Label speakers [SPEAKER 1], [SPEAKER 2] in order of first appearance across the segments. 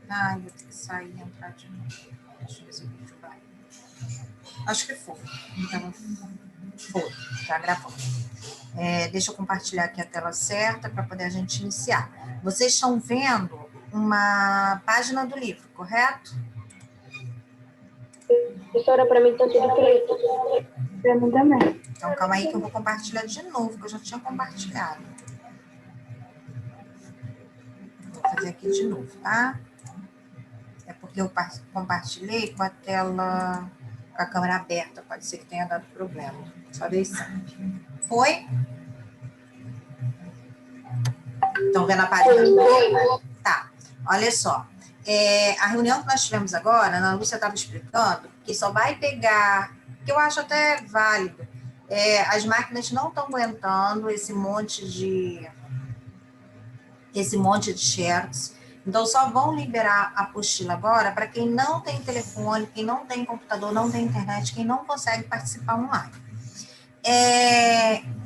[SPEAKER 1] Ai, vou ter que sair e entrar de novo. Deixa eu ver se o vídeo vai. Acho que foi. Então, foi. Já gravou. Deixa eu compartilhar aqui a tela certa para poder a gente iniciar. Vocês estão vendo uma página do livro, correto?
[SPEAKER 2] Professora, para mim está tudo preto. Para mim também.
[SPEAKER 1] Então, calma aí que eu vou compartilhar de novo, que eu já tinha compartilhado. Vou fazer aqui de novo, tá? É porque eu compartilhei com a tela, com a câmera aberta. Pode ser que tenha dado problema. Só Deus sabe. Foi? Estão vendo a página? Tá. Olha só. A reunião que nós tivemos agora, a Ana Lúcia estava explicando que só vai pegar, que eu acho até válido, as máquinas não estão aguentando esse monte de shares. Então, só vão liberar a apostila agora para quem não tem telefone, quem não tem computador, não tem internet, quem não consegue participar online.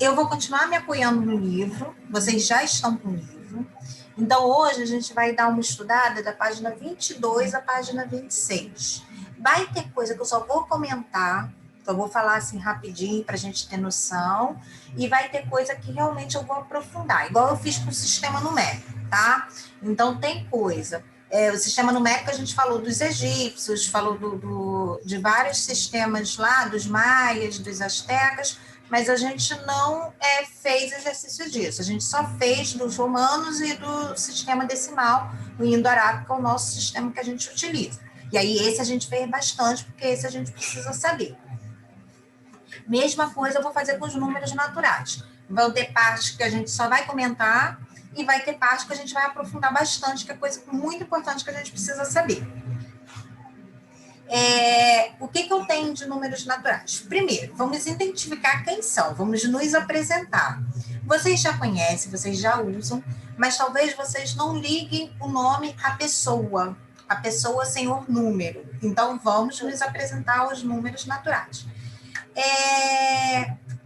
[SPEAKER 1] Eu vou continuar me apoiando no livro, vocês já estão com o livro. Então, hoje a gente vai dar uma estudada da página 22 à página 26. Vai ter coisa que eu só vou comentar, que eu vou falar assim rapidinho para a gente ter noção, e vai ter coisa que realmente eu vou aprofundar, igual eu fiz com o sistema numérico, tá? Então, tem coisa. O sistema numérico a gente falou dos egípcios, falou de vários sistemas lá, dos maias, dos astecas, mas a gente não fez exercício disso. A gente só fez dos romanos e do sistema decimal, o indo-arábico, que é o nosso sistema que a gente utiliza. E aí esse a gente fez bastante, porque esse a gente precisa saber. Mesma coisa eu vou fazer com os números naturais. Vão ter partes que a gente só vai comentar e vai ter partes que a gente vai aprofundar bastante, que é coisa muito importante que a gente precisa saber. O que eu tenho de números naturais? Primeiro, vamos identificar quem são, vamos nos apresentar. Vocês já conhecem, vocês já usam, mas talvez vocês não liguem o nome à pessoa, a pessoa senhor número. Então, vamos nos apresentar aos números naturais.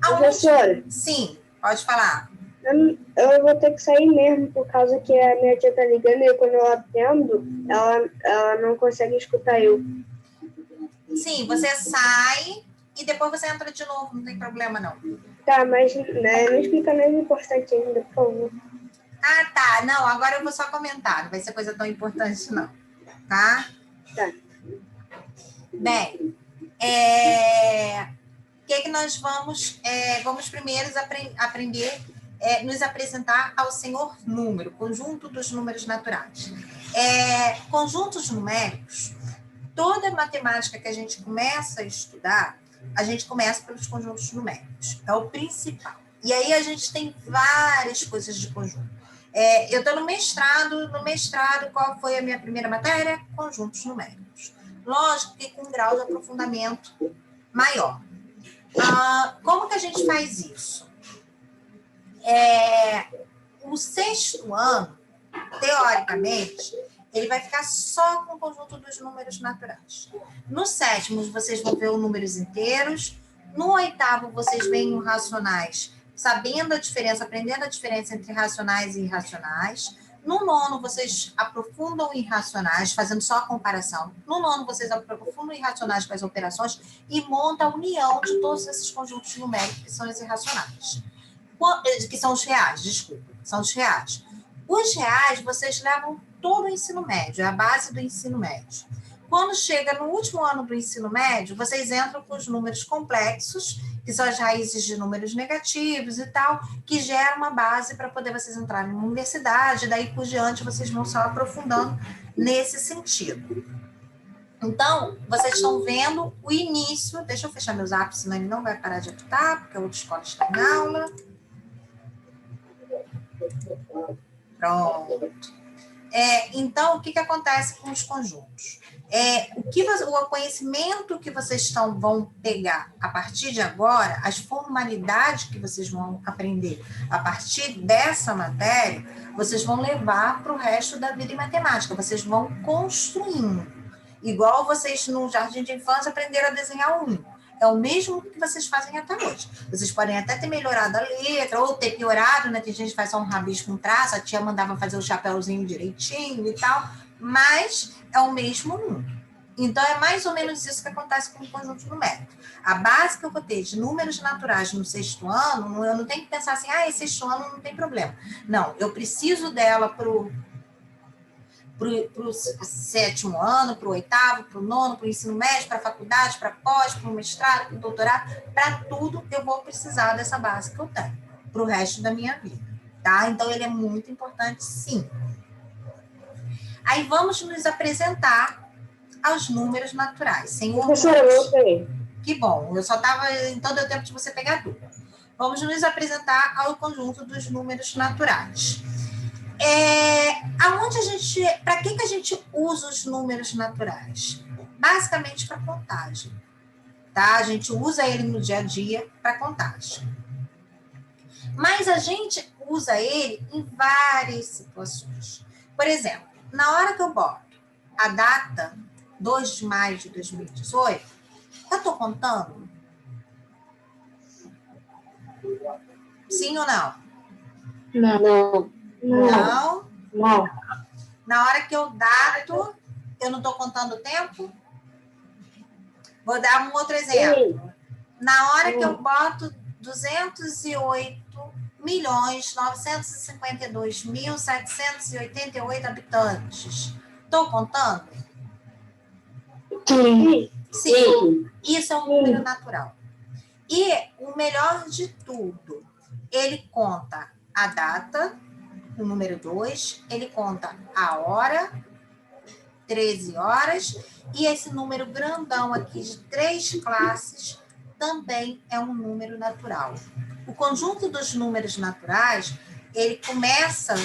[SPEAKER 2] Professora?
[SPEAKER 1] Sim, pode falar.
[SPEAKER 2] Eu vou ter que sair mesmo, por causa que a minha tia tá ligando e quando eu atendo, ela não consegue escutar eu.
[SPEAKER 1] Sim, você sai e depois você entra de novo, não tem problema não.
[SPEAKER 2] Tá, mas não explica nada importante ainda, por favor.
[SPEAKER 1] Ah, tá. Não, agora eu vou só comentar, não vai ser coisa tão importante não, tá?
[SPEAKER 2] Tá.
[SPEAKER 1] Bem, o que nós vamos primeiro aprender nos apresentar ao senhor número, conjunto dos números naturais. Conjuntos numéricos, toda matemática que a gente começa a estudar, a gente começa pelos conjuntos numéricos, é o principal. E aí a gente tem várias coisas de conjunto. Eu estou no mestrado, qual foi a minha primeira matéria? Conjuntos numéricos. Lógico que com um grau de aprofundamento maior. Como que a gente faz isso? O sexto ano, teoricamente, ele vai ficar só com o conjunto dos números naturais. No sétimo, vocês vão ver os números inteiros. No oitavo, vocês veem os racionais, sabendo a diferença, aprendendo a diferença entre racionais e irracionais. No nono, vocês aprofundam irracionais, fazendo só a comparação. No nono, vocês aprofundam irracionais com as operações e montam a união de todos esses conjuntos numéricos que são os irracionais. Que são os reais, desculpa, são os reais. Os reais, vocês levam todo o ensino médio, é a base do ensino médio. Quando chega no último ano do ensino médio, vocês entram com os números complexos, que são as raízes de números negativos e tal, que gera uma base para poder vocês entrarem na universidade, daí por diante vocês vão só aprofundando nesse sentido. Então, vocês estão vendo o início, deixa eu fechar meus apps, senão ele não vai parar de apitar, porque a outra escola está em aula. Pronto. Então, o que acontece com os conjuntos? O conhecimento que vocês vão pegar a partir de agora, as formalidades que vocês vão aprender a partir dessa matéria, vocês vão levar para o resto da vida em matemática, vocês vão construindo. Igual vocês no jardim de infância aprenderam a desenhar um. é o mesmo que vocês fazem até hoje. Vocês podem até ter melhorado a letra, ou ter piorado, né? Tem gente que faz só um rabisco, um traço, a tia mandava fazer o chapéuzinho direitinho e tal, mas é o mesmo número. Então, é mais ou menos isso que acontece com o conjunto numérico. A base que eu vou ter de números naturais no sexto ano, eu não tenho que pensar assim, esse sexto ano não tem problema. Não, eu preciso dela para o sétimo ano, para o oitavo, para o nono, para o ensino médio, para a faculdade, para pós, para o mestrado, para o doutorado, para tudo eu vou precisar dessa base que eu tenho, para o resto da minha vida, tá? Então, ele é muito importante, sim. Aí, vamos nos apresentar aos números naturais, sem
[SPEAKER 2] Professora, eu voltei.
[SPEAKER 1] Que bom, eu só estava, então deu tempo de você pegar dúvida. Vamos nos apresentar ao conjunto dos números naturais. Para que a gente usa os números naturais? Basicamente para contagem, tá? A gente usa ele no dia a dia para contagem. Mas a gente usa ele em várias situações. Por exemplo, na hora que eu boto a data 2 de maio de 2018, eu estou contando? Sim ou não?
[SPEAKER 2] Não.
[SPEAKER 1] Não? Na hora que eu dato, eu não estou contando o tempo? Vou dar um outro exemplo.
[SPEAKER 2] Sim.
[SPEAKER 1] Na hora que eu boto 208.952.788 habitantes, estou contando?
[SPEAKER 2] Sim.
[SPEAKER 1] Sim. Isso é um número natural. E o melhor de tudo, ele conta a data, o número 2, ele conta a hora, 13 horas, e esse número grandão aqui de 3 classes também é um número natural. O conjunto dos números naturais, ele começa,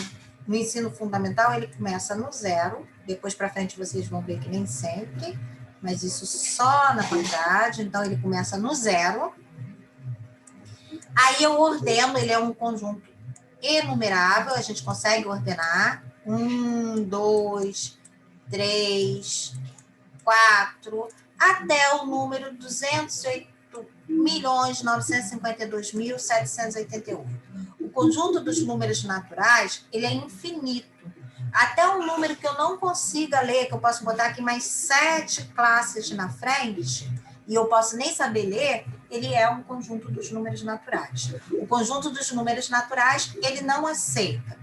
[SPEAKER 1] no ensino fundamental, ele começa no 0, depois para frente vocês vão ver que nem sempre, mas isso só na faculdade, então ele começa no 0. Aí eu ordeno, ele é um conjunto enumerável, a gente consegue ordenar 1, 2, 3, 4, até o número 208.952.788. O conjunto dos números naturais, ele é infinito. Até um número que eu não consiga ler, que eu posso botar aqui mais 7 classes na frente, e eu posso nem saber ler, ele é um conjunto dos números naturais. O conjunto dos números naturais, ele não aceita.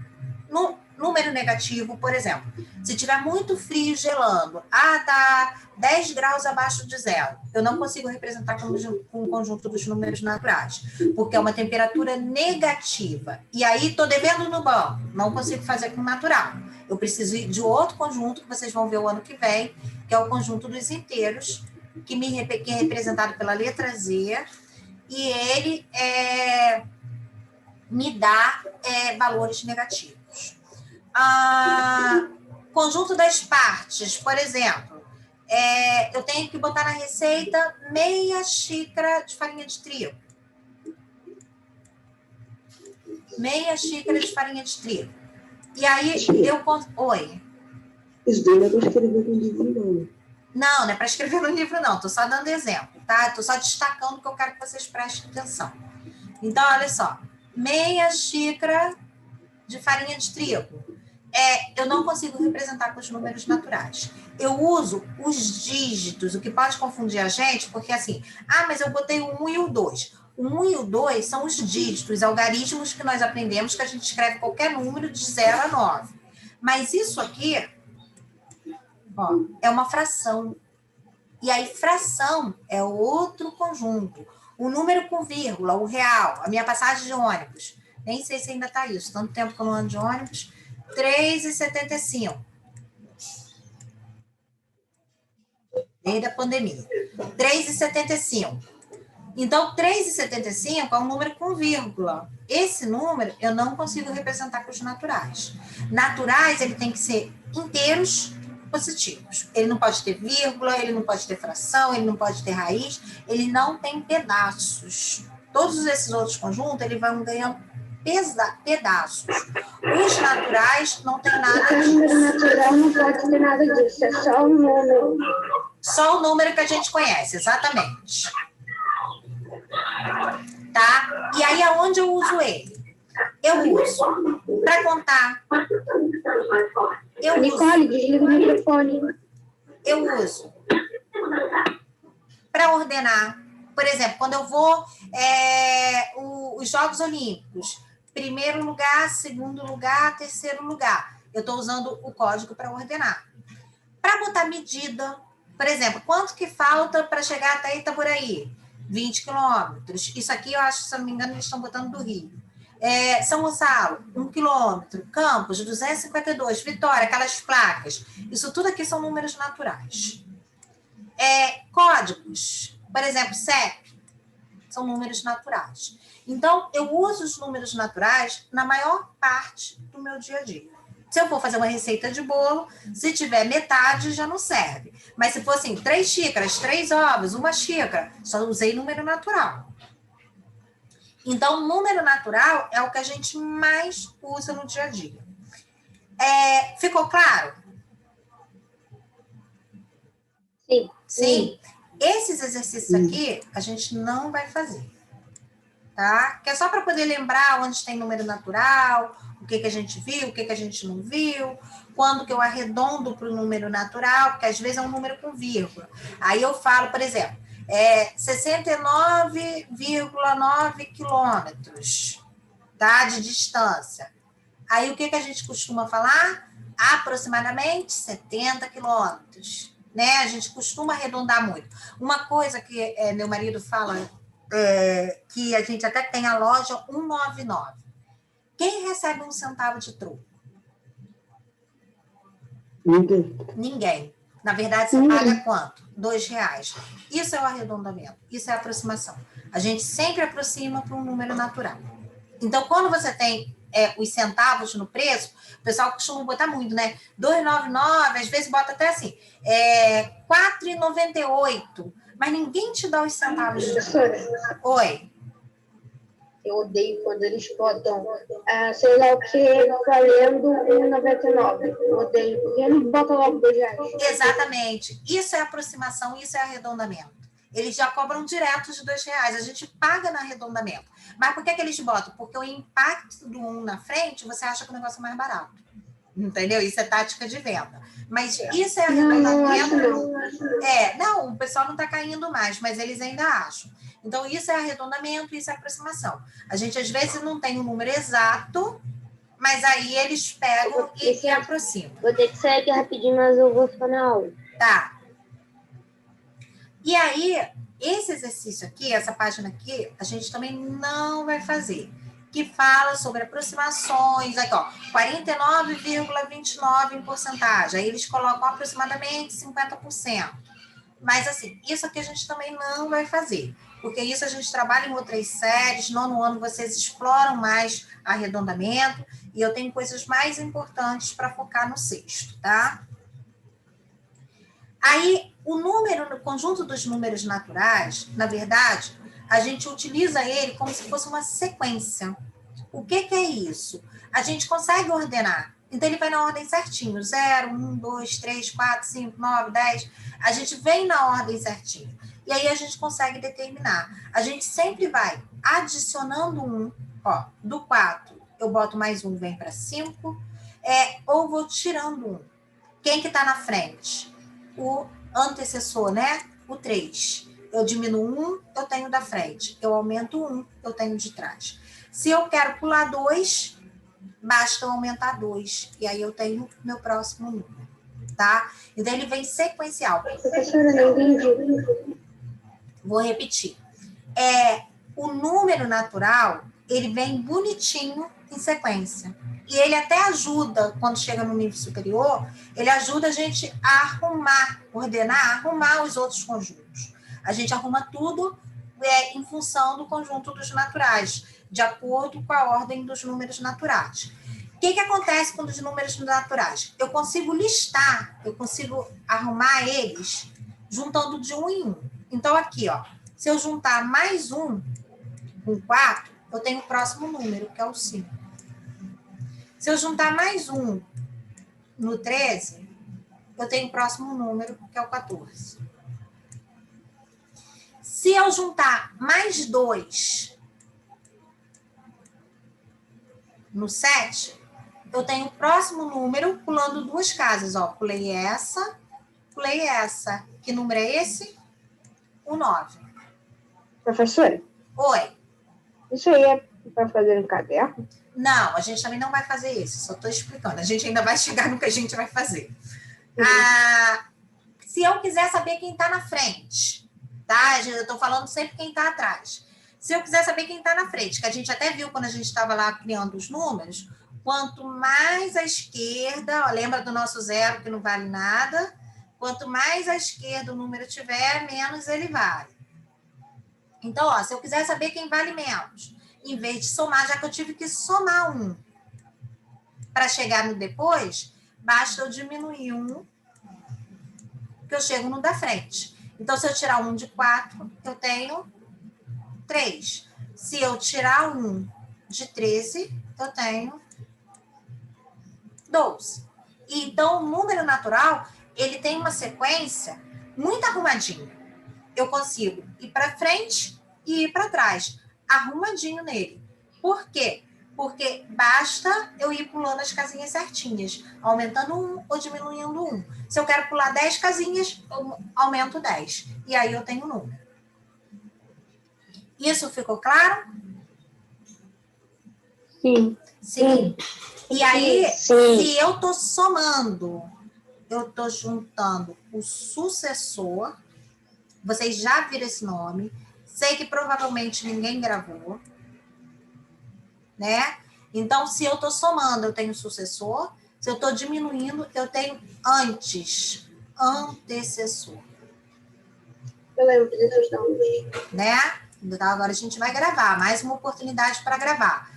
[SPEAKER 1] No número negativo, por exemplo, se tiver muito frio e gelando, tá 10 graus abaixo de 0, eu não consigo representar com o conjunto dos números naturais, porque é uma temperatura negativa. E aí, estou devendo no banco, não consigo fazer com natural. Eu preciso ir de outro conjunto, que vocês vão ver o ano que vem, que é o conjunto dos inteiros, que é representado pela letra Z, e ele me dá valores negativos. Conjunto das partes, por exemplo, eu tenho que botar na receita meia xícara de farinha de trigo. Meia xícara de farinha de trigo. E aí, Oi?
[SPEAKER 2] Isso daí não é para escrever no livro, não.
[SPEAKER 1] Não é para escrever no livro, não. Estou só dando exemplo, tá? Estou só destacando que eu quero que vocês prestem atenção. Então, olha só. Meia xícara de farinha de trigo. Eu não consigo representar com os números naturais. Eu uso os dígitos, o que pode confundir a gente, porque assim, mas eu botei o 1 e o 2. O 1 e o 2 são os dígitos, algarismos que nós aprendemos, que a gente escreve qualquer número de 0 a 9. Mas isso aqui, é uma fração. E aí, fração é outro conjunto. O número com vírgula, o real, a minha passagem de ônibus. Nem sei se ainda está isso, tanto tempo que eu não ando de ônibus. 3,75. Desde a pandemia. 3,75. Então, 3,75 é um número com vírgula. Esse número eu não consigo representar com os naturais. Naturais, ele tem que ser inteiros positivos. Ele não pode ter vírgula, ele não pode ter fração, ele não pode ter raiz, ele não tem pedaços. Todos esses outros conjuntos, ele vão ganhando pedaços. Os naturais não tem nada disso.
[SPEAKER 2] O natural não pode ter nada disso, é só um número.
[SPEAKER 1] Só o número que a gente conhece, exatamente. tá? E aí, aonde eu uso ele? Eu uso para contar.
[SPEAKER 2] Nicole, desliga o microfone.
[SPEAKER 1] Eu uso para ordenar. Por exemplo, quando eu vou os Jogos Olímpicos, primeiro lugar, segundo lugar, terceiro lugar. Eu estou usando o código para ordenar. Para botar medida, por exemplo, quanto que falta para chegar até Itaboraí? 20 quilômetros. Isso aqui, eu acho, se eu não me engano, eles estão botando do Rio. São Gonçalo, 1 quilômetro. Campos, 252. Vitória, aquelas placas. Isso tudo aqui são números naturais. Códigos, por exemplo, CEP, são números naturais. Então, eu uso os números naturais na maior parte do meu dia a dia. Se eu for fazer uma receita de bolo, se tiver metade, já não serve. Mas se for assim, 3 xícaras, 3 ovos, 1 xícara, só usei número natural. Então, número natural é o que a gente mais usa no dia a dia. Ficou claro?
[SPEAKER 2] Sim.
[SPEAKER 1] Sim? Esses exercícios aqui, a gente não vai fazer. Tá? Que é só para poder lembrar onde tem número natural, o que a gente viu, o que a gente não viu, quando que eu arredondo para o número natural, porque às vezes é um número com vírgula. Aí eu falo, por exemplo, 69,9 quilômetros, tá? De distância. Aí o que a gente costuma falar? Aproximadamente 70 quilômetros. Né? A gente costuma arredondar muito. Uma coisa que meu marido fala, que a gente até tem a loja 199. Quem recebe 1 centavo de troco? Ninguém. Na verdade, você paga quanto? R$2. Isso é o arredondamento. Isso é a aproximação. A gente sempre aproxima para um número natural. Então, quando você tem os centavos no preço, o pessoal costuma botar muito, né? 2,99, às vezes bota até assim, 4,98. Mas ninguém te dá os centavos de troco. Oi.
[SPEAKER 2] Eu odeio quando eles botam, sei lá o que, valendo R$1,99. Eu odeio, porque eles botam logo R$2.
[SPEAKER 1] Exatamente. Isso é aproximação, isso é arredondamento. Eles já cobram direto de R$2. A gente paga no arredondamento. Mas por que eles botam? Porque o impacto do 1 na frente, você acha que o negócio é mais barato. Entendeu? Isso é tática de venda. Mas isso é arredondamento. Não, o pessoal não está caindo mais, mas eles ainda acham. Então, isso é arredondamento, isso é aproximação. A gente, às vezes, não tem um número exato, mas aí eles pegam e aproximam.
[SPEAKER 2] Vou ter que sair aqui rapidinho, mas eu vou ficar na aula.
[SPEAKER 1] Tá. E aí, esse exercício aqui, essa página aqui, a gente também não vai fazer. Que fala sobre aproximações, aqui, ó, 49,29 em porcentagem. Aí eles colocam aproximadamente 50%. Mas, assim, isso aqui a gente também não vai fazer. Porque isso a gente trabalha em outras séries. No ano vocês exploram mais arredondamento. E eu tenho coisas mais importantes para focar no sexto, tá? Aí, o conjunto dos números naturais, na verdade, a gente utiliza ele como se fosse uma sequência. O que é isso? A gente consegue ordenar. Então, ele vai na ordem certinho. 0, 1, 2, 3, 4, 5, 9, 10. A gente vem na ordem certinho. E aí, a gente consegue determinar. A gente sempre vai adicionando 1. Ó, do 4, eu boto mais 1, vem para 5. Ou vou tirando 1. Quem que está na frente? O antecessor, né? O 3. Eu diminuo 1, eu tenho da frente. Eu aumento 1, eu tenho de trás. Se eu quero pular 2, basta eu aumentar 2. E aí eu tenho meu próximo número, tá? Então, ele vem sequencial.
[SPEAKER 2] Professora, não entendi.
[SPEAKER 1] Vou repetir. O número natural, ele vem bonitinho em sequência. E ele até ajuda, quando chega no nível superior, ele ajuda a gente a arrumar, ordenar, arrumar os outros conjuntos. A gente arruma tudo em função do conjunto dos naturais, de acordo com a ordem dos números naturais. O que acontece com os números naturais? Eu consigo listar, eu consigo arrumar eles juntando de 1 em 1. Então, aqui, ó, se eu juntar mais 1 com 4, eu tenho o próximo número, que é o 5. Se eu juntar mais 1 no 13, eu tenho o próximo número, que é o 14. Se eu juntar mais 2 no 7, eu tenho o próximo número pulando 2 casas. Ó, pulei essa. Que número é esse? O 9.
[SPEAKER 2] Professora,
[SPEAKER 1] Oi.
[SPEAKER 2] isso aí é para fazer no caderno?
[SPEAKER 1] Não, a gente também não vai fazer isso. Só estou explicando. A gente ainda vai chegar no que a gente vai fazer. Se eu quiser saber quem está na frente, tá? Eu estou falando sempre quem está atrás. Se eu quiser saber quem está na frente, que a gente até viu quando a gente estava lá criando os números, quanto mais à esquerda, ó, lembra do nosso 0 que não vale nada? Quanto mais à esquerda o número tiver, menos ele vale. Então, ó, se eu quiser saber quem vale menos, em vez de somar, já que eu tive que somar 1 para chegar no depois, basta eu diminuir 1, que eu chego no da frente. Então, se eu tirar 1 de 4, eu tenho 3. Se eu tirar 1 de 13, eu tenho 12. Então, o número natural, ele tem uma sequência muito arrumadinha. Eu consigo ir para frente e ir para trás, arrumadinho nele. Por quê? Porque basta eu ir pulando as casinhas certinhas, aumentando 1 ou diminuindo 1. Se eu quero pular 10 casinhas, eu aumento 10. E aí eu tenho um número. Isso ficou claro?
[SPEAKER 2] Sim.
[SPEAKER 1] Sim. E aí,
[SPEAKER 2] Sim.
[SPEAKER 1] se eu estou somando, eu estou juntando o sucessor. Vocês já viram esse nome. Sei que provavelmente ninguém gravou. Né? Então, se eu estou somando, eu tenho sucessor. Se eu estou diminuindo, eu tenho antecessor.
[SPEAKER 2] Eu lembro desses nomes.
[SPEAKER 1] Né? Então, agora a gente vai gravar. Mais uma oportunidade para gravar.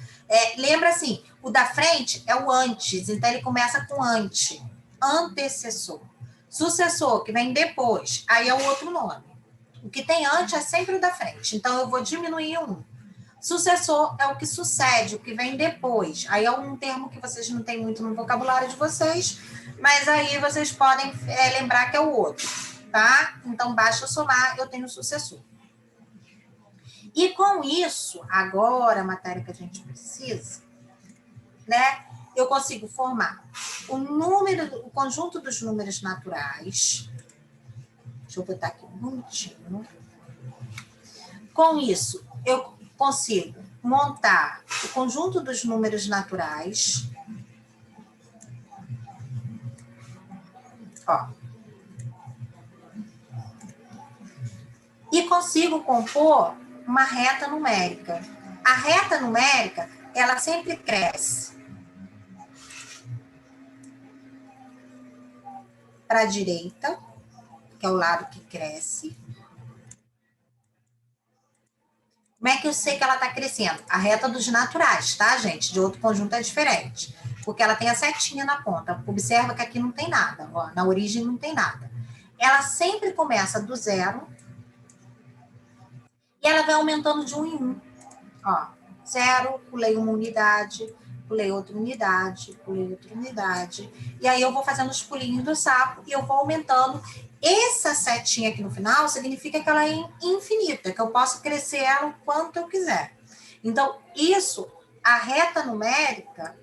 [SPEAKER 1] Lembra assim, o da frente é o antes. Então, ele começa com ante. Antecessor. Sucessor, que vem depois. Aí é o outro nome. O que tem antes é sempre o da frente. Então, eu vou diminuir 1. Sucessor é o que sucede, o que vem depois. Aí é um termo que vocês não têm muito no vocabulário de vocês, mas aí vocês podem lembrar que é o outro, tá? Então, basta somar, eu tenho sucessor. E com isso, agora a matéria que a gente precisa, né? Eu consigo formar o conjunto dos números naturais. Deixa eu botar aqui um minutinho. Com isso, eu consigo montar o conjunto dos números naturais. Ó. E consigo compor uma reta numérica. A reta numérica, ela sempre cresce para a direita, que é o lado que cresce. Como é que eu sei que ela está crescendo? A reta dos naturais, tá, gente? De outro conjunto é diferente. Porque ela tem a setinha na ponta. Observa que aqui não tem nada. Ó, na origem não tem nada. Ela sempre começa do 0 e ela vai aumentando de 1 em 1. Ó, 0, pulei uma unidade, pulei outra unidade, pulei outra unidade. E aí eu vou fazendo os pulinhos do sapo e eu vou aumentando. Essa setinha aqui no final significa que ela é infinita, que eu posso crescer ela o quanto eu quiser. Então, isso, a reta numérica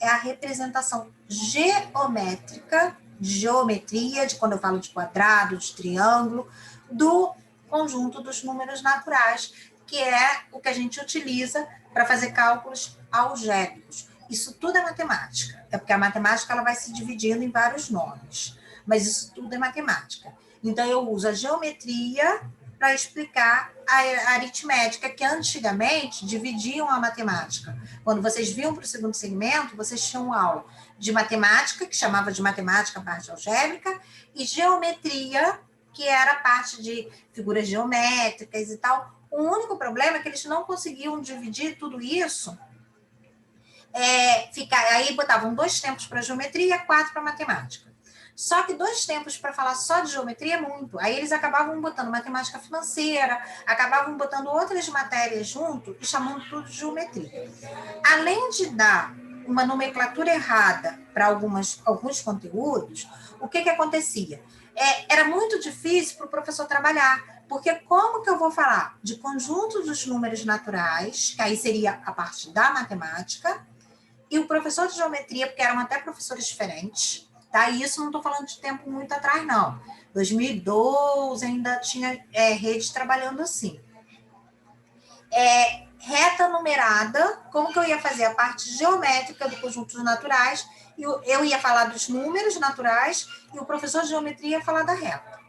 [SPEAKER 1] é a representação geométrica, de geometria, de quando eu falo de quadrado, de triângulo, do conjunto dos números naturais, que é o que a gente utiliza para fazer cálculos algébricos. Isso tudo é matemática. É porque a matemática ela vai se dividindo em vários nomes. Mas isso tudo é matemática. Então, eu uso a geometria para explicar a aritmética, que antigamente dividiam a matemática. Quando vocês vinham para o segundo segmento, vocês tinham aula de matemática, que chamava de matemática, parte algébrica, e geometria, que era a parte de figuras geométricas e tal. O único problema é que eles não conseguiam dividir tudo isso. Aí botavam 2 tempos para geometria e 4 para matemática. Só que 2 tempos para falar só de geometria é muito. Aí eles acabavam botando matemática financeira, acabavam botando outras matérias junto e chamando tudo de geometria. Além de dar uma nomenclatura errada para alguns conteúdos, o que acontecia? Era muito difícil para o professor trabalhar, porque como que eu vou falar de conjunto dos números naturais, que aí seria a parte da matemática, e o professor de geometria, porque eram até professores diferentes, tá? E isso não estou falando de tempo muito atrás, não. 2012 ainda tinha rede trabalhando assim. Reta numerada, como que eu ia fazer a parte geométrica do conjunto dos naturais, e eu ia falar dos números naturais, e o professor de geometria ia falar da reta.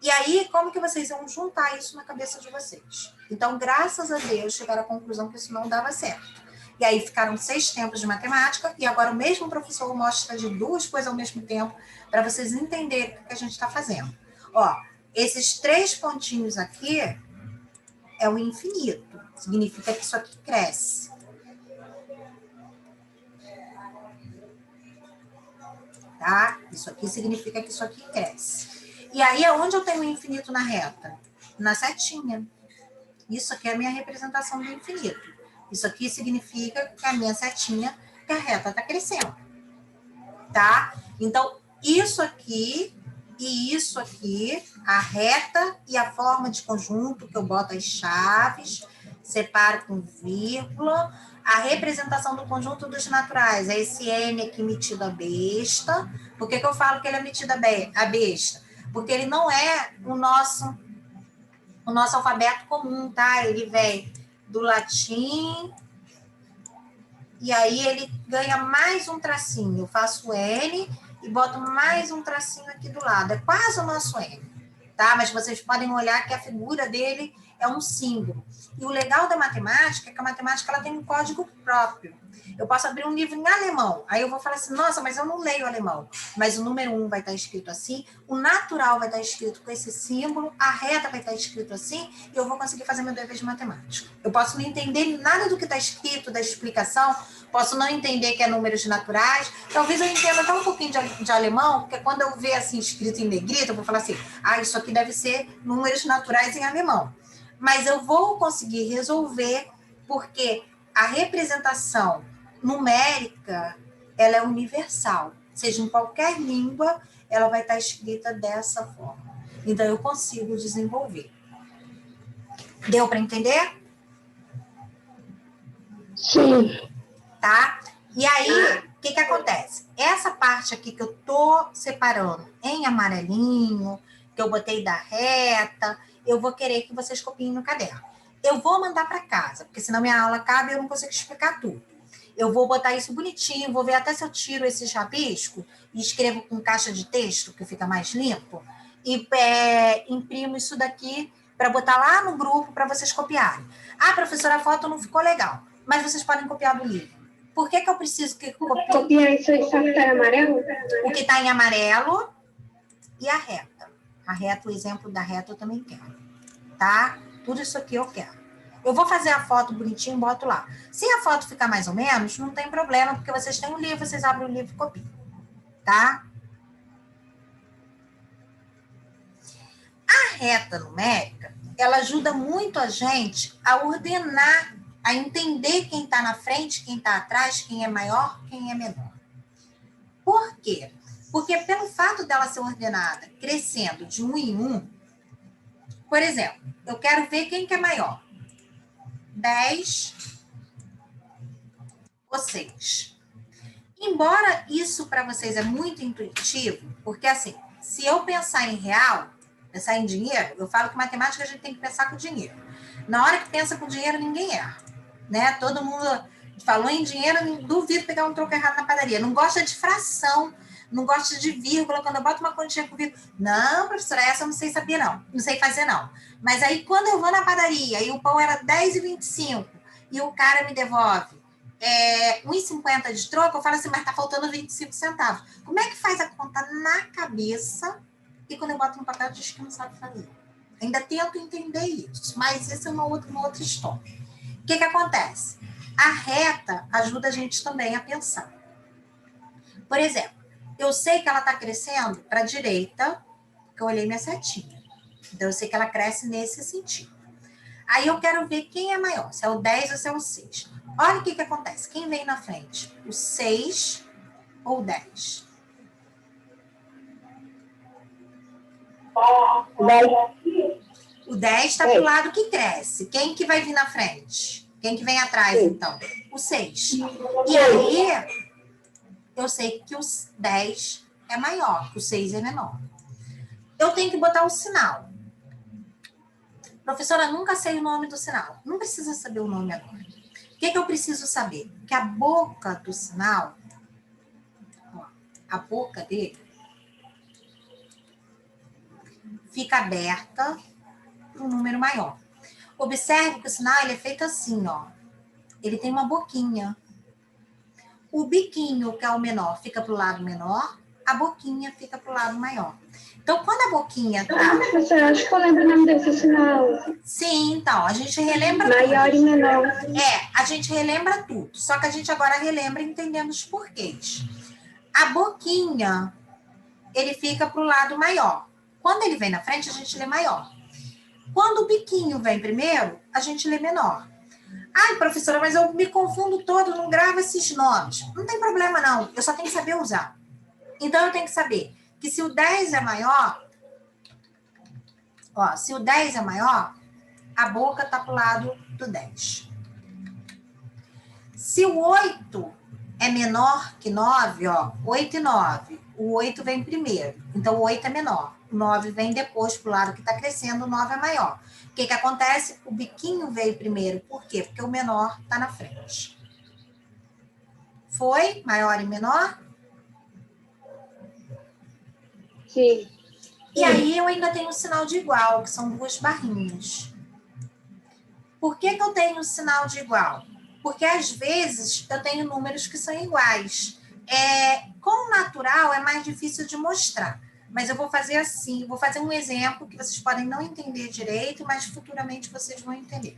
[SPEAKER 1] E aí, como que vocês iam juntar isso na cabeça de vocês? Então, graças a Deus, chegaram à conclusão que isso não dava certo. E aí ficaram 6 tempos de matemática, e agora o mesmo professor mostra de 2 coisas ao mesmo tempo, para vocês entenderem o que a gente está fazendo. Ó, esses 3 pontinhos aqui é o infinito. Significa que isso aqui cresce. Tá? Isso aqui significa que isso aqui cresce. E aí, aonde eu tenho o infinito na reta? Na setinha. Isso aqui é a minha representação do infinito. Isso aqui significa que a minha setinha, que a reta está crescendo. Tá? Então, isso aqui e isso aqui, a reta e a forma de conjunto, que eu boto as chaves, separo com vírgula. A representação do conjunto dos naturais é esse N aqui metido a besta. Por que eu falo que ele é metido a besta? Porque ele não é o nosso alfabeto comum, tá? Ele vem do latim, e aí ele ganha mais um tracinho. Eu faço N e boto mais um tracinho aqui do lado. É quase o nosso N, tá? Mas vocês podem olhar que a figura dele é um símbolo. E o legal da matemática é que a matemática ela tem um código próprio. Eu posso abrir um livro em alemão, aí eu vou falar assim, nossa, mas eu não leio alemão. Mas o número 1 vai estar escrito assim, o natural vai estar escrito com esse símbolo, a reta vai estar escrito assim, e eu vou conseguir fazer meu dever de matemática. Eu posso não entender nada do que está escrito, da explicação, posso não entender que é números naturais, talvez eu entenda até um pouquinho de alemão, porque quando eu ver assim escrito em negrito, eu vou falar assim, isso aqui deve ser números naturais em alemão. Mas eu vou conseguir resolver, porque a representação numérica, ela é universal. Seja em qualquer língua, ela vai estar escrita dessa forma. Então, eu consigo desenvolver. Deu para entender?
[SPEAKER 2] Sim.
[SPEAKER 1] Tá? E aí, o que acontece? Essa parte aqui que eu tô separando em amarelinho, que eu botei da reta, eu vou querer que vocês copiem no caderno. Eu vou mandar para casa, porque senão minha aula acaba e eu não consigo explicar tudo. Eu vou botar isso bonitinho, vou ver até se eu tiro esses rabiscos e escrevo com caixa de texto, que fica mais limpo, e imprimo isso daqui para botar lá no grupo para vocês copiarem. Professora, a foto não ficou legal, mas vocês podem copiar do livro. Por que eu preciso que copie?
[SPEAKER 2] Copiar isso aí só que tá em amarelo?
[SPEAKER 1] O que está em amarelo e a reta. A reta, o exemplo da reta eu também quero. Tá? Tudo isso aqui eu quero. Eu vou fazer a foto bonitinho e boto lá. Se a foto ficar mais ou menos, não tem problema, porque vocês têm um livro, vocês abrem o livro e copiam. Tá? A reta numérica, ela ajuda muito a gente a ordenar, a entender quem está na frente, quem está atrás, quem é maior, quem é menor. Por quê? Porque pelo fato dela ser ordenada, crescendo de 1 em 1, por exemplo, eu quero ver quem que é maior. 10 ou 6. Embora isso para vocês é muito intuitivo, porque assim, se eu pensar em real, pensar em dinheiro, eu falo que matemática a gente tem que pensar com dinheiro. Na hora que pensa com dinheiro, ninguém erra. Né? Todo mundo falou em dinheiro, duvido pegar um troco errado na padaria. Não gosta de fração, não gosta de vírgula. Quando eu boto uma continha com vírgula, não, professora, essa eu não sei saber, não. Não sei fazer, não. Mas aí, quando eu vou na padaria e o pão era R$10,25 e o cara me devolve R$1,50 de troco, eu falo assim, mas tá faltando 25 centavos. Como é que faz a conta na cabeça e quando eu boto no papel, diz que não sabe fazer? Ainda tento entender isso, mas isso é uma outra história. O que acontece? A reta ajuda a gente também a pensar. Por exemplo, eu sei que ela está crescendo para a direita, porque eu olhei minha setinha. Então, eu sei que ela cresce nesse sentido. Aí, eu quero ver quem é maior, se é o 10 ou se é o 6. Olha o que acontece. Quem vem na frente? O 6 ou o 10?
[SPEAKER 2] 10.
[SPEAKER 1] O 10 está para o lado que cresce. Quem que vai vir na frente? Quem que vem atrás, então? O 6. E aí, eu sei que o 10 é maior, que o 6 é menor. Eu tenho que botar o sinal. Professora, nunca sei o nome do sinal. Não precisa saber o nome agora. O que eu preciso saber? Que a boca do sinal, ó, a boca dele, fica aberta para um número maior. Observe que o sinal ele é feito assim, ó. Ele tem uma boquinha. O biquinho, que é o menor, fica para o lado menor, a boquinha fica para o lado maior. Então, quando a boquinha tá...
[SPEAKER 2] Professora, acho que eu lembro o nome desse sinal.
[SPEAKER 1] Sim, então, a gente relembra
[SPEAKER 2] maior
[SPEAKER 1] tudo.
[SPEAKER 2] E menor.
[SPEAKER 1] A gente relembra tudo. Só que a gente agora relembra entendendo os porquês. A boquinha, ele fica para o lado maior. Quando ele vem na frente, a gente lê maior. Quando o biquinho vem primeiro, a gente lê menor. Ai, professora, mas eu me confundo todo, não gravo esses nomes. Não tem problema, não. Eu só tenho que saber usar. Então, eu tenho que saber que se o 10 é maior, ó, se o 10 é maior, a boca está para o lado do 10. Se o 8 é menor que 9, ó, 8 e 9, o 8 vem primeiro. Então, o 8 é menor. O 9 vem depois para o lado que está crescendo, o 9 é maior. O que acontece? O biquinho veio primeiro. Por quê? Porque o menor está na frente. Foi? Maior e menor?
[SPEAKER 2] Sim.
[SPEAKER 1] E aí, eu ainda tenho um sinal de igual, que são 2 barrinhas. Por que eu tenho um sinal de igual? Porque, às vezes, eu tenho números que são iguais. Com o natural, é mais difícil de mostrar. Mas eu vou fazer assim, vou fazer um exemplo que vocês podem não entender direito, mas futuramente vocês vão entender.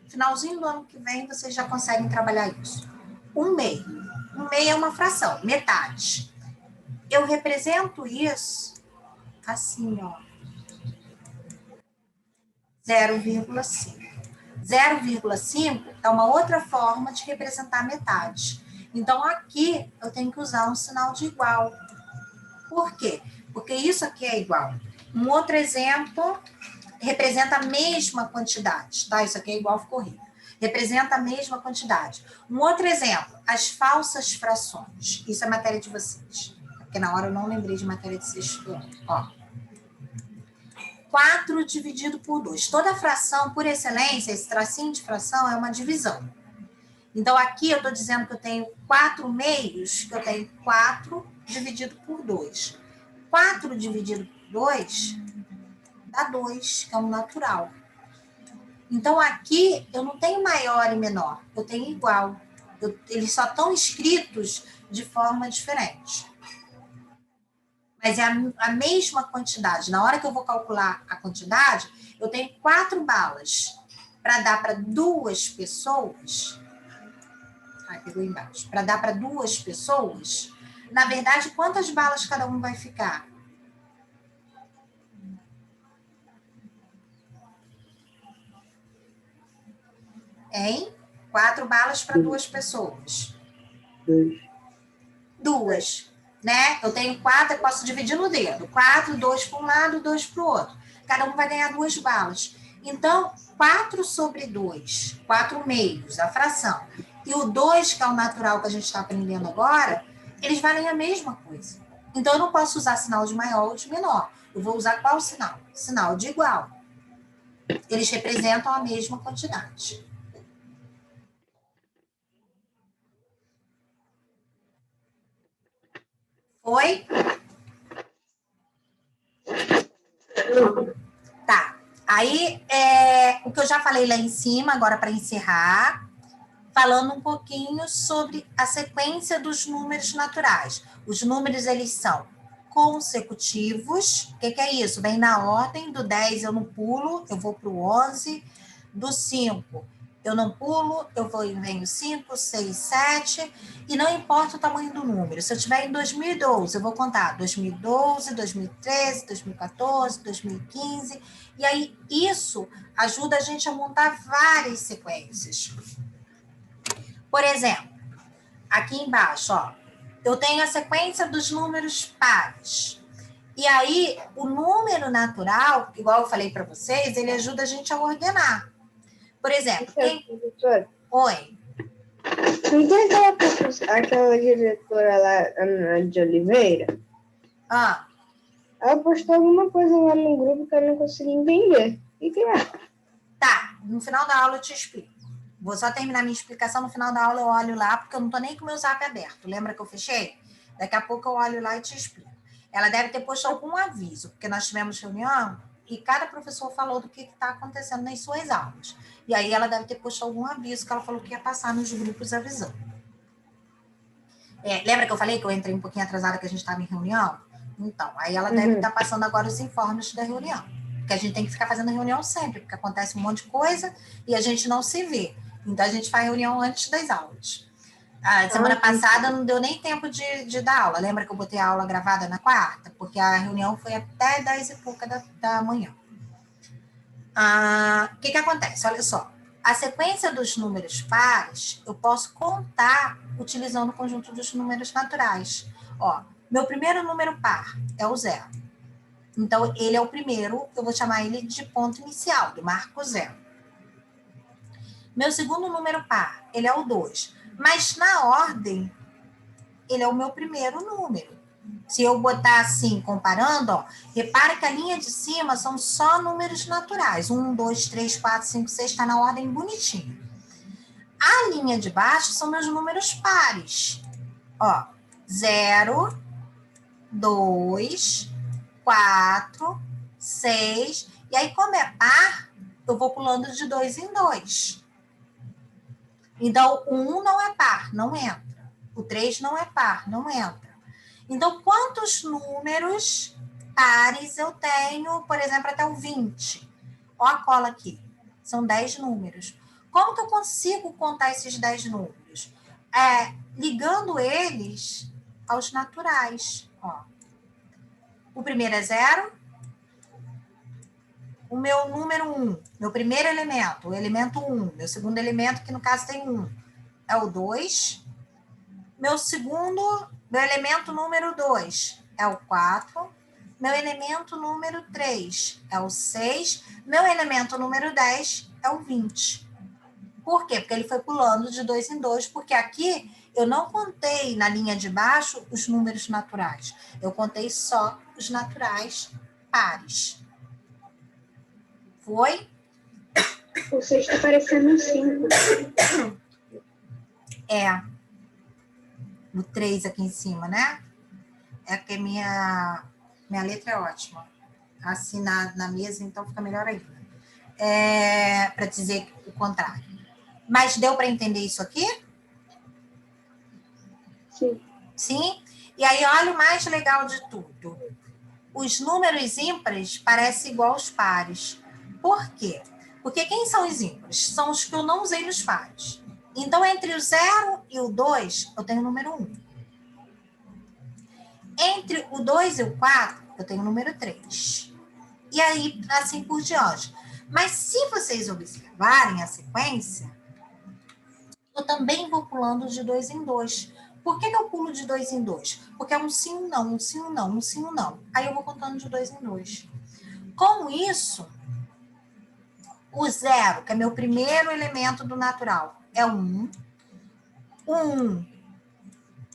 [SPEAKER 1] Finalzinho do ano que vem, vocês já conseguem trabalhar isso. 1/2. 1/2 é uma fração, metade. Eu represento isso assim, ó. 0,5. 0,5 é uma outra forma de representar metade. Então, aqui, eu tenho que usar um sinal de igual. Por quê? Porque isso aqui é igual. Um outro exemplo representa a mesma quantidade, tá? Isso aqui é igual, ficou horrível. Representa a mesma quantidade. Um outro exemplo, as falsas frações. Isso é matéria de vocês. Porque na hora eu não lembrei de matéria de sexto ano. Ó. 4 dividido por 2. Toda fração, por excelência, esse tracinho de fração é uma divisão. Então, aqui eu estou dizendo que eu tenho 4 meios, que eu tenho 4 dividido por 2. 4 dividido por 2 dá 2, que é um natural. Então, aqui eu não tenho maior e menor, eu tenho igual. Eles só estão escritos de forma diferente. Mas é a mesma quantidade. Na hora que eu vou calcular a quantidade, eu tenho 4 balas para dar para 2 pessoas. Ai, pegou embaixo. Para dar para 2 pessoas. Na verdade, quantas balas cada um vai ficar? Hein? 4 balas para 2 pessoas. 2. Né? Eu tenho 4, eu posso dividir no dedo. 4, 2 para um lado, 2 para o outro. Cada um vai ganhar 2 balas. Então, 4 sobre 2, 4 meios, a fração. E o 2, que é o natural que a gente está aprendendo agora, eles valem a mesma coisa. Então, eu não posso usar sinal de maior ou de menor. Eu vou usar qual sinal? Sinal de igual. Eles representam a mesma quantidade. Foi? Tá. Aí, o que eu já falei lá em cima, agora para encerrar, falando um pouquinho sobre a sequência dos números naturais. Os números, eles são consecutivos. O que é isso? Vem na ordem, do 10 eu não pulo, eu vou para o 11, do 5 eu não pulo, eu venho 5, 6, 7, e não importa o tamanho do número. Se eu estiver em 2012, eu vou contar 2012, 2013, 2014, 2015, e aí isso ajuda a gente a montar várias sequências. Por exemplo, aqui embaixo, ó, eu tenho a sequência dos números pares. E aí, o número natural, igual eu falei para vocês, ele ajuda a gente a ordenar. Por exemplo, Oi.
[SPEAKER 2] Não tem aquela diretora lá, Ana de Oliveira?
[SPEAKER 1] Ah,
[SPEAKER 2] Ela postou alguma coisa lá no grupo que eu não consegui entender. O que é?
[SPEAKER 1] tá. No final da aula eu te explico. Vou só terminar minha explicação. No final da aula eu olho lá, porque eu não tô nem com o meu zap aberto. Lembra que eu fechei? Daqui a pouco eu olho lá e te explico. Ela deve ter posto algum aviso, porque nós tivemos reunião e cada professor falou do que está acontecendo nas suas aulas. E aí ela deve ter posto algum aviso que ela falou que ia passar nos grupos avisando. Lembra que eu falei que eu entrei um pouquinho atrasada, que a gente estava em reunião? Então, aí ela deve estar passando agora os informes da reunião. Porque a gente tem que ficar fazendo reunião sempre, porque acontece um monte de coisa e a gente não se vê. Então, a gente faz reunião antes das aulas. A semana passada não deu nem tempo de dar aula. Lembra que eu botei a aula gravada na quarta? Porque a reunião foi até 10 e pouca da manhã. O que acontece? Olha só. A sequência dos números pares, eu posso contar utilizando o conjunto dos números naturais. Ó, meu primeiro número par é o 0. Então, ele é o primeiro, eu vou chamar ele de ponto inicial, do marco 0. Meu segundo número par, ele é o 2. Mas na ordem, ele é o meu primeiro número. Se eu botar assim, comparando, ó, repara que a linha de cima são só números naturais. 1, 2, 3, 4, 5, 6, está na ordem bonitinha. A linha de baixo são meus números pares. Ó, 0, 2, 4, 6. E aí, como é par, eu vou pulando de 2 em 2. Então, o 1 não é par, não entra. O 3 não é par, não entra. Então, quantos números pares eu tenho, por exemplo, até o 20? Ó a cola aqui. São 10 números. Como que eu consigo contar esses 10 números? Ligando eles aos naturais. Ó. O primeiro é 0. O meu número 1, meu primeiro elemento, o elemento 1. Meu segundo elemento, que no caso tem 1, é o 2. Meu elemento número 2 é o 4. Meu elemento número 3 é o 6. Meu elemento número 10 é o 20. Por quê? Porque ele foi pulando de 2 em 2, porque aqui eu não contei na linha de baixo os números naturais. Eu contei só os naturais pares. Foi?
[SPEAKER 2] O 6 está parecendo um 5.
[SPEAKER 1] O 3 aqui em cima, né? É que minha letra é ótima. Assim na mesa, então fica melhor ainda. Para dizer o contrário. Mas deu para entender isso aqui?
[SPEAKER 2] Sim.
[SPEAKER 1] Sim? E aí, olha o mais legal de tudo. Os números ímpares parecem igual aos pares. Por quê? Porque quem são os ímpares? São os que eu não usei nos pares. Então, entre o 0 e o 2, eu tenho o número 1. Entre o 2 e o 4, eu tenho o número 3. E aí, assim por diante. Mas se vocês observarem a sequência, eu também vou pulando de 2 em 2. Por que eu pulo de 2 em 2? Porque é um sim, um não, um sim, um não, um sim, um não. Aí eu vou contando de 2 em 2. Com isso, o 0, que é meu primeiro elemento do natural, é o 1. O 1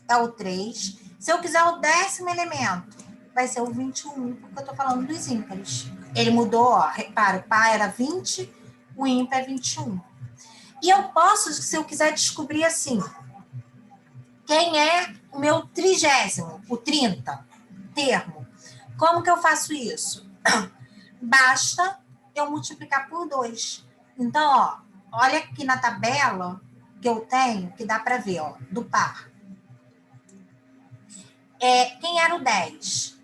[SPEAKER 1] é o 3. Se eu quiser o 10º elemento, vai ser o 21, porque eu estou falando dos ímpares. Ele mudou, ó, repara, o par era 20, o ímpar é 21. E eu posso, se eu quiser descobrir assim, quem é o meu 30º, o 30, termo. Como que eu faço isso? Basta eu multiplicar por 2. Então, ó, olha aqui na tabela que eu tenho, que dá para ver, ó, do par. Quem era o 10?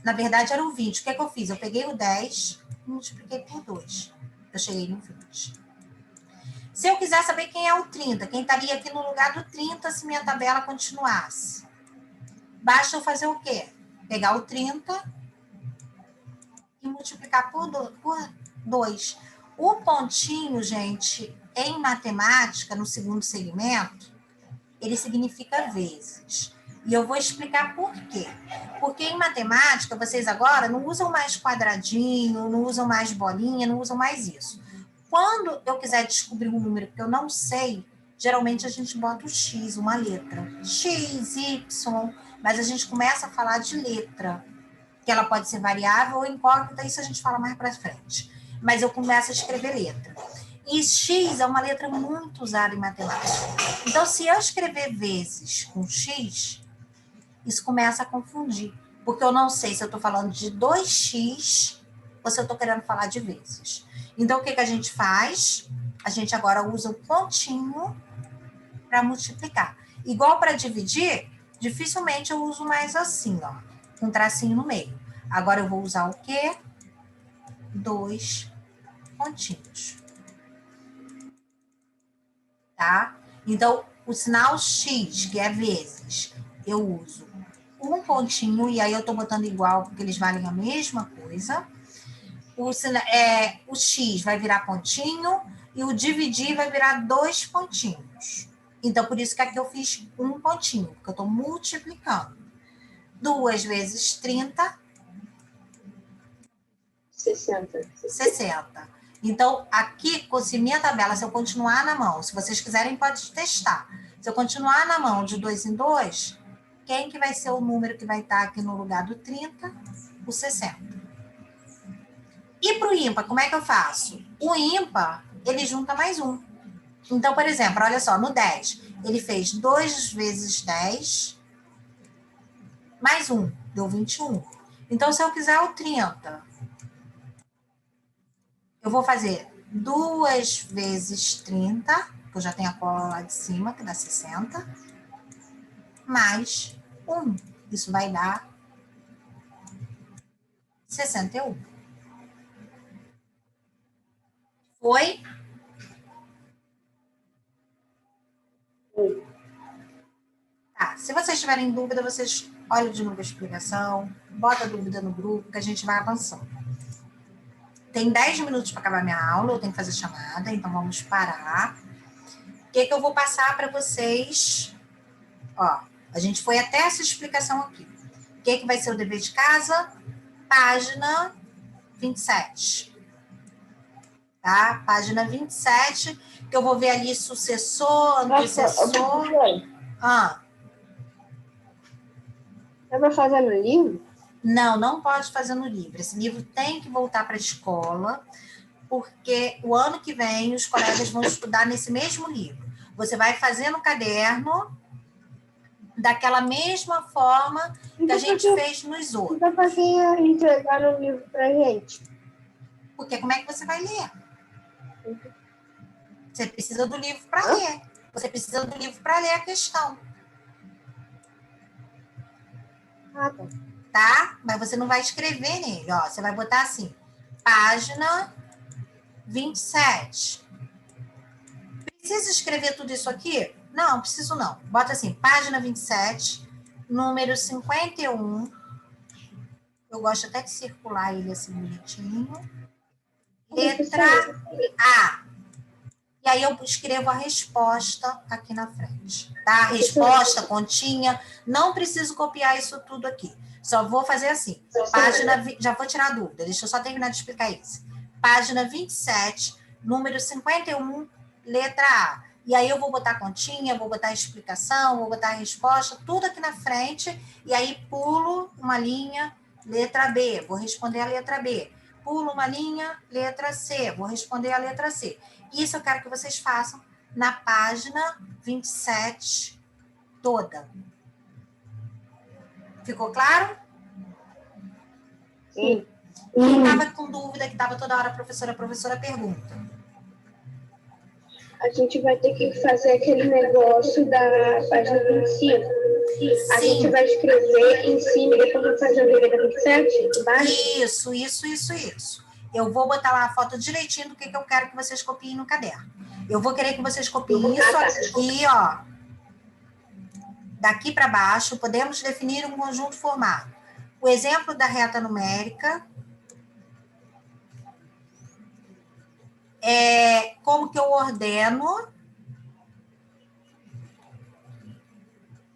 [SPEAKER 1] Na verdade, era o 20. O que é que eu fiz? Eu peguei o 10 e multipliquei por 2. Eu cheguei no 20. Se eu quiser saber quem é o 30, quem estaria aqui no lugar do 30 se minha tabela continuasse? Basta eu fazer o quê? Pegar o 30 e multiplicar por 2. O pontinho, gente, em matemática, no segundo segmento, ele significa vezes. E eu vou explicar por quê. Porque em matemática, vocês agora não usam mais quadradinho, não usam mais bolinha, não usam mais isso. Quando eu quiser descobrir um número que eu não sei, geralmente a gente bota o X, uma letra. X, Y, mas a gente começa a falar de letra, que ela pode ser variável ou incógnita, isso a gente fala mais para frente. Mas eu começo a escrever letra. E X é uma letra muito usada em matemática. Então, se eu escrever vezes com X, isso começa a confundir. Porque eu não sei se eu estou falando de 2x ou se eu estou querendo falar de vezes. Então, o que a gente faz? A gente agora usa o pontinho para multiplicar. Igual para dividir, dificilmente eu uso mais assim, ó, com um tracinho no meio. Agora eu vou usar o quê? 2 pontinhos. Tá? Então, o sinal X, que é vezes, eu uso um pontinho, e aí eu tô botando igual, porque eles valem a mesma coisa. O X vai virar pontinho, e o dividir vai virar 2 pontinhos. Então, por isso que aqui eu fiz um pontinho, porque eu tô multiplicando. 2 vezes 30. 60. Então, aqui, se minha tabela, se eu continuar na mão, se vocês quiserem, pode testar. Se eu continuar na mão de 2 em 2, quem que vai ser o número que vai estar aqui no lugar do 30? O 60. E para o ímpar, como é que eu faço? O ímpar, ele junta mais um. Então, por exemplo, olha só, no 10, ele fez 2 vezes 10, mais 1, deu 21. Então, se eu quiser o 30, eu vou fazer 2 vezes 30, que eu já tenho a cola lá de cima, que dá 60, mais 1. Isso vai dar 61. Foi? Tá. Se vocês tiverem dúvida, vocês olham de novo a explicação, bota a dúvida no grupo, que a gente vai avançando. Tem 10 minutos para acabar minha aula, eu tenho que fazer chamada, então vamos parar. O que eu vou passar para vocês? Ó, a gente foi até essa explicação aqui. O que vai ser o dever de casa? Página 27. Tá? Página 27, que eu vou ver ali sucessor, antecessor.
[SPEAKER 2] Eu vou fazer no livro?
[SPEAKER 1] Não, não pode fazer no livro. Esse livro tem que voltar para a escola, porque o ano que vem os colegas vão estudar nesse mesmo livro. Você vai fazer no caderno daquela mesma forma que a gente fez nos outros.
[SPEAKER 2] Então, para quem entregar o livro para a gente?
[SPEAKER 1] Porque como é que você vai ler? Você precisa do livro para ler. Você precisa do livro para ler a questão. Tá? Mas você não vai escrever nele, ó. Você vai botar assim, página 27. Precisa escrever tudo isso aqui? Não, preciso não. Bota assim, página 27, número 51. Eu gosto até de circular ele assim bonitinho. Letra A. E aí eu escrevo a resposta aqui na frente. Tá? A resposta, continha. Não preciso copiar isso tudo aqui. Só vou fazer assim. Página, já vou tirar a dúvida. Deixa eu só terminar de explicar isso. Página 27, número 51, letra A. E aí eu vou botar a continha, vou botar a explicação, vou botar a resposta, tudo aqui na frente. E aí pulo uma linha, letra B. Vou responder a letra B. Pulo uma linha, letra C. Vou responder a letra C. Isso eu quero que vocês façam na página 27 toda. Ficou claro?
[SPEAKER 2] Sim.
[SPEAKER 1] Quem estava com dúvida, que estava toda hora a professora pergunta.
[SPEAKER 2] A gente vai ter que fazer aquele negócio da página 25.
[SPEAKER 1] Sim.
[SPEAKER 2] A gente vai escrever em cima e depois vai fazer o dever da 27 embaixo?
[SPEAKER 1] Isso. Eu vou botar lá a foto direitinho do que eu quero que vocês copiem no caderno. Eu vou querer que vocês copiem isso aqui, ó. Daqui para baixo, podemos definir um conjunto formado. O exemplo da reta numérica é como que eu ordeno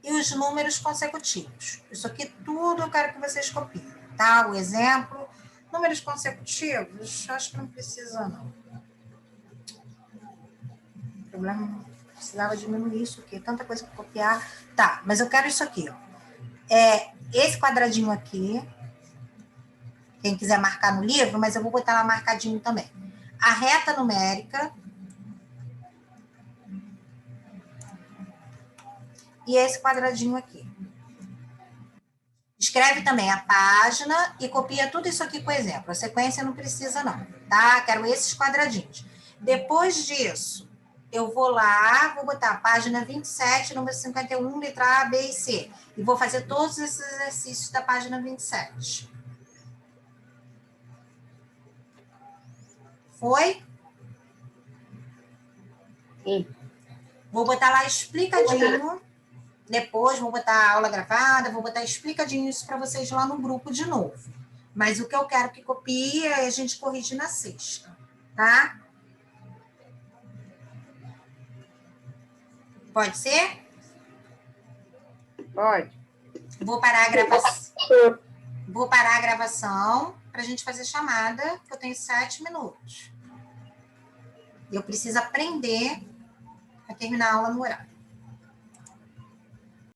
[SPEAKER 1] e os números consecutivos. Isso aqui tudo eu quero que vocês copiem, tá? O exemplo, números consecutivos, acho que não precisa, não. problema, precisava diminuir isso aqui, tanta coisa para copiar. Tá, mas eu quero isso aqui, ó. Esse quadradinho aqui, quem quiser marcar no livro, mas eu vou botar lá marcadinho também. A reta numérica e esse quadradinho aqui. Escreve também a página e copia tudo isso aqui com exemplo. A sequência não precisa não, tá? Quero esses quadradinhos. Depois disso, eu vou lá, vou botar a página 27, número 51, letra A, B e C. E vou fazer todos esses exercícios da página 27. Foi?
[SPEAKER 2] Sim.
[SPEAKER 1] Vou botar lá explicadinho. Depois vou botar a aula gravada, vou botar explicadinho isso para vocês lá no grupo de novo. Mas o que eu quero que copie, a gente corrige na sexta, tá? Pode ser?
[SPEAKER 2] Pode.
[SPEAKER 1] Vou parar a gravação para a gente fazer chamada, que eu tenho 7 minutos. Eu preciso aprender a terminar a aula no horário.